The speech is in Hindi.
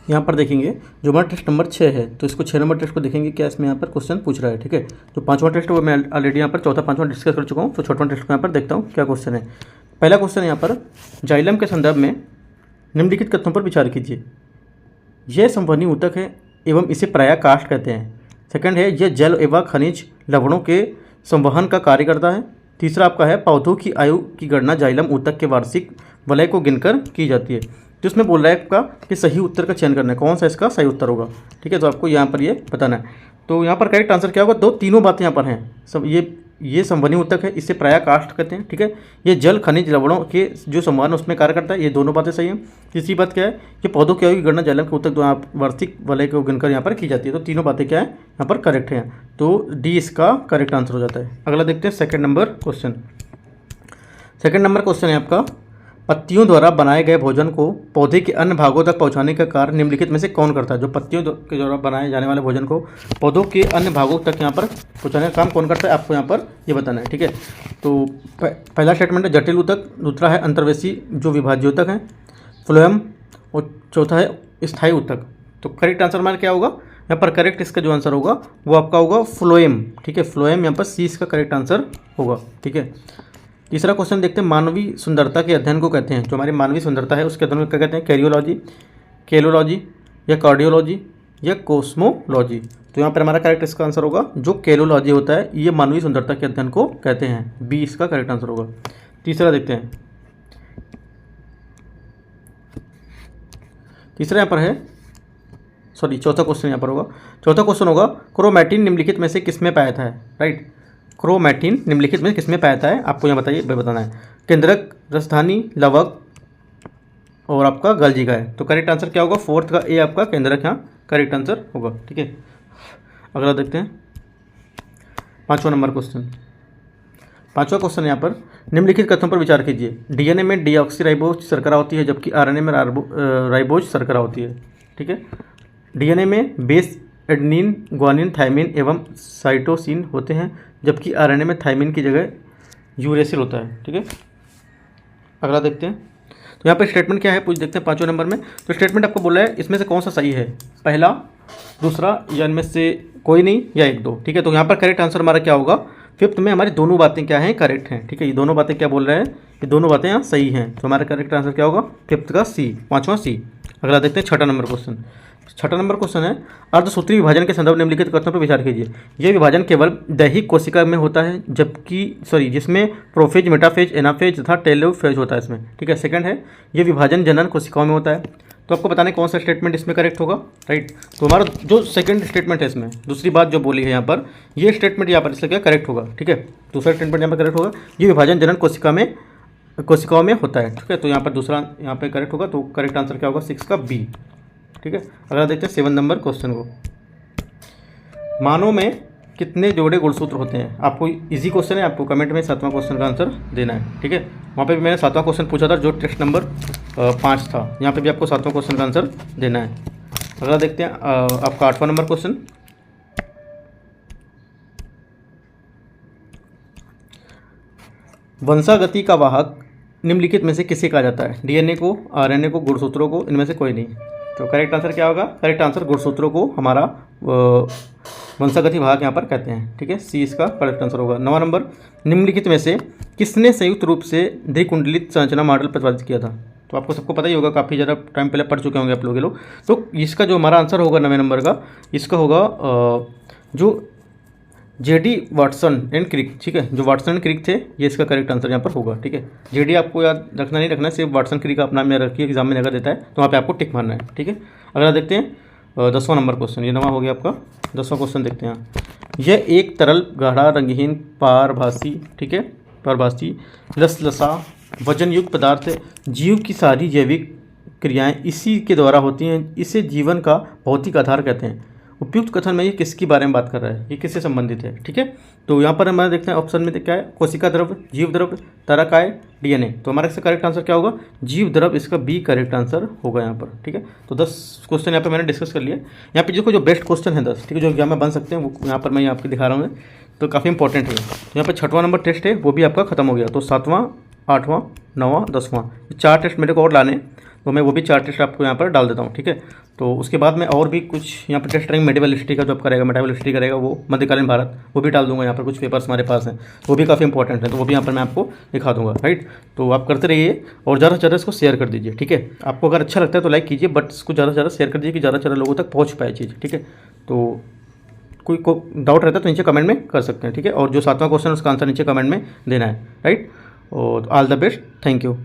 यहाँ पर देखेंगे जो हमारा टेस्ट नंबर 6 है, तो इसको 6 नंबर टेस्ट को देखेंगे क्या इसमें यहाँ पर क्वेश्चन पूछ रहा है। ठीक है, तो 5वां टेस्ट वो मैं ऑलरेडी यहाँ पर 4था 5वां डिस्कस कर चुका हूँ, तो 6वां टेस्ट को यहाँ पर देखता हूँ क्या क्वेश्चन है। पहला क्वेश्चन यहाँ पर, जाइलम के संदर्भ में निम्नलिखित कथनों पर विचार कीजिए। यह संवहनी ऊतक है एवं इसे प्रायः काष्ठ कहते हैं। सेकंड है, यह जल एवं खनिज लवणों के संवहन का कार्य करता है। तीसरा आपका है, पौधों की आयु की गणना जाइलम ऊतक के वार्षिक वलय को गिनकर की जाती है। तो इसमें बोल रहा है आपका कि सही उत्तर का चयन करना है, कौन सा इसका सही उत्तर होगा। ठीक है, तो आपको यहाँ पर ये बताना है। तो यहाँ पर करेक्ट आंसर क्या होगा, तीनों बातें यहाँ पर हैं सब। ये संवहनी ऊतक है, इसे प्रायः काष्ठ कहते हैं। ठीक है, ये जल खनिज लवणों के जो संवहन उसमें कार्य करता है, ये दोनों बातें सही हैं। तीसरी बात क्या है, कि पौधों की आयु की गणना जाइलम के ऊतक द्वारा वार्षिक वलय को गिनकर यहाँ पर की जाती है। तो तीनों बातें क्या है यहाँ पर करेक्ट हैं, तो डी इसका करेक्ट आंसर हो जाता है। अगला देखते हैं second number question. Second number question है आपका, पत्तियों द्वारा बनाए गए भोजन को पौधे के अन्य भागों तक पहुंचाने का कार्य निम्नलिखित में से कौन करता है। जो पत्तियों के द्वारा बनाए जाने वाले भोजन को पौधों के अन्य भागों तक यहाँ पर पहुंचाने का काम कौन करता है, आपको यहाँ पर ये बताना है। ठीक है, तो पहला स्टेटमेंट है जटिल ऊतक, दूसरा है अंतर्वेशी जो विभाज्य ऊतक है, फ्लोएम, और चौथा है स्थायी ऊतक। तो करेक्ट आंसर हमारा क्या होगा यहाँ पर, करेक्ट इसका जो आंसर होगा वो आपका होगा फ्लोएम। ठीक है, फ्लोएम यहाँ पर सी इसका करेक्ट आंसर होगा। ठीक है, तीसरा क्वेश्चन देखते हैं, मानवीय सुंदरता के अध्ययन को कहते हैं। जो हमारी मानवीय सुंदरता है उसके अध्ययन को क्या कहते हैं, कैरियोलॉजी, केलोलॉजी या कार्डियोलॉजी या कोस्मोलॉजी। तो यहाँ पर हमारा करेक्ट इसका आंसर होगा जो केलोलॉजी होता है, ये मानवीय सुंदरता के अध्ययन को कहते हैं। बी इसका करेक्ट आंसर होगा। तीसरा देखते हैं, तीसरा यहाँ पर है, सॉरी चौथा क्वेश्चन यहाँ पर होगा। चौथा क्वेश्चन होगा, क्रोमैटिन निम्नलिखित में से किसमें पाया था है, राइट। क्रोमैटिन निम्नलिखित में किसमें पाया है, आपको यहाँ बताइए बताना है। केंद्रक, राजधानी, लवक और आपका गल्जी का है। तो करेक्ट आंसर क्या होगा, फोर्थ का ए आपका केंद्रक यहाँ करेक्ट आंसर होगा। ठीक है, अगला देखते हैं 5वां नंबर क्वेश्चन। 5वां क्वेश्चन यहाँ पर, निम्नलिखित कथनों पर विचार कीजिए। डीएनए में डीऑक्सीराइबोज शर्करा होती है जबकि आरएनए में राइबोज शर्करा होती है। ठीक है, डीएनए में बेस एडेनिन, ग्वानिन, थायमिन एवं साइटोसिन होते हैं जबकि आरएनए में थायमिन की जगह यूरेसिल होता है। ठीक है, अगला देखते हैं। तो यहाँ पर स्टेटमेंट क्या है पूछ देखते हैं 5वें नंबर में। तो स्टेटमेंट आपको बोला है इसमें से कौन सा सही है, पहला, दूसरा या इनमें से कोई नहीं या एक दो। ठीक है, तो यहाँ पर करेक्ट आंसर हमारा क्या होगा, फिफ्थ में हमारी दोनों बातें क्या हैं, करेक्ट हैं। ठीक है, ये दोनों बातें क्या बोल रहे हैं, ये दोनों बातें यहाँ सही हैं। तो हमारा करेक्ट आंसर क्या होगा, फिफ्थ का सी, 5वां सी। अगला देखते हैं 6वां नंबर क्वेश्चन। 6वां नंबर क्वेश्चन है, अर्धसूत्री विभाजन के संदर्भ निम्नलिखित कथनों पर विचार कीजिए। यह विभाजन केवल दैहिक कोशिका में होता है जिसमें प्रोफेज, मेटाफेज, एनाफेज तथा टेलोफेज होता है इसमें। ठीक है, सेकंड है, यह विभाजन जनन कोशिकाओं में होता है। तो आपको बताना है कौन सा स्टेटमेंट इसमें करेक्ट होगा, राइट। तो हमारा जो सेकंड स्टेटमेंट है इसमें, दूसरी बात जो बोली है यहाँ पर, ये स्टेटमेंट यहाँ पर इसलिए क्या करेक्ट होगा। ठीक है, दूसरा स्टेटमेंट यहाँ पर करेक्ट होगा, ये विभाजन जनन कोशिकाओं में होता है। ठीक है, तो यहाँ पर दूसरा यहाँ पे करेक्ट होगा, तो करेक्ट आंसर क्या होगा, 6 का बी। ठीक है, अगला देखते हैं 7 नंबर क्वेश्चन को। मानव में कितने जोड़े गुणसूत्र होते हैं। आपको इजी क्वेश्चन है, आपको कमेंट में 7वां क्वेश्चन का आंसर देना है। ठीक है, वहाँ पे भी मैंने 7वां क्वेश्चन पूछा था जो टेस्ट नंबर 5 था, यहाँ पे भी आपको 7वां क्वेश्चन का आंसर देना है। अगला देखते हैं आपका 8वां नंबर क्वेश्चन। वंशागति का वाहक निम्नलिखित में से किसे कहा जाता है, डीएनए को, आरएनए को, गुणसूत्रों को, इनमें से कोई नहीं। तो करेक्ट आंसर क्या होगा, करेक्ट आंसर गुणसूत्रों को हमारा वंशागति भाग यहाँ पर कहते हैं। ठीक है, सी इसका करेक्ट आंसर होगा। 9वां नंबर, निम्नलिखित में से किसने संयुक्त रूप से द्विकुंडलित संरचना मॉडल प्रतिपादित किया था। तो आपको सबको पता ही होगा, काफ़ी ज़्यादा टाइम पहले पढ़ चुके होंगे आप लोग। तो इसका जो हमारा आंसर होगा 9वें नंबर का, इसका होगा जो जेडी वाटसन एंड क्रिक। ठीक है, जो वाटसन एंड क्रिक थे, ये इसका करेक्ट आंसर यहाँ पर होगा। ठीक है, जेडी आपको याद रखना नहीं रखना, सिर्फ वाटसन क्रिक आप नाम याद रखिए, एग्जाम में अगर देता है तो वहाँ पे आपको टिक मारना है। ठीक है, अगला देखते हैं 10वां नंबर क्वेश्चन। ये 9वां हो गया आपका। 10वां क्वेश्चन देखते हैं। यह एक तरल, गाढ़ा, रंगहीन, पारभासी, ठीक है, पारभासी, लसलसा, वजन युक्त पदार्थ है। जीव की सारी जैविक क्रियाएँ इसी के द्वारा होती हैं, इसे जीवन का भौतिक आधार कहते हैं। उपयुक्त कथन में ये किसके बारे में बात कर रहा है, ये किससे संबंधित है। ठीक है, तो यहाँ पर हमारे देखते हैं ऑप्शन में क्या है, कोशिका द्रव्य, जीव द्रव्य, तारकाय, डीएनए। तो हमारा इसका करेक्ट आंसर क्या होगा, जीव द्रव्य, इसका बी करेक्ट आंसर होगा यहाँ पर। ठीक है, तो 10 क्वेश्चन यहाँ पे मैंने डिस्कस कर लिया। यहाँ पे देखो जो बेस्ट क्वेश्चन है 10, ठीक है, जो एग्जाम में बन सकते हैं, वो यहाँ पर मैं आपको दिखा रहा हूँ, तो काफ़ी इंपॉर्टेंट है। तो यहाँ पर 6वां नंबर टेस्ट है, वो भी आपका खत्म हो गया। तो 7वां 8वां, 9वां, 10वां, 4 टेस्ट मेरे को और लाने, तो मैं वो भी 4 टेस्ट आपको यहाँ पर डाल देता हूँ, ठीक है। तो उसके बाद में और भी कुछ यहाँ पर टेस्ट रहेंगे, मेडिवल हिस्ट्री का जो आप करेगा, मेडिवल हिस्ट्री करेगा वो मध्यकालीन भारत, वो भी डाल दूंगा यहाँ पर। कुछ पेपर्स हमारे पास हैं वो भी काफ़ी इंपॉर्टेंट है, तो वो भी यहाँ पर मैं आपको दिखा दूंगा, राइट। तो आप करते रहिए और ज़्यादा से ज़्यादा इसको शेयर कर दीजिए, ठीक है। आपको अगर अच्छा लगता है तो लाइक कीजिए, बट इसको ज़्यादा से ज़्यादा शेयर कर दीजिए कि ज़्यादा से ज़्यादा लोगों तक पहुँच पाए चीज़, ठीक है। तो कोई डाउट रहता है तो नीचे कमेंट में कर सकते हैं, ठीक है। और जो 7वां क्वेश्चन उसका आंसर नीचे कमेंट में देना है, राइट। और all the best, thank you.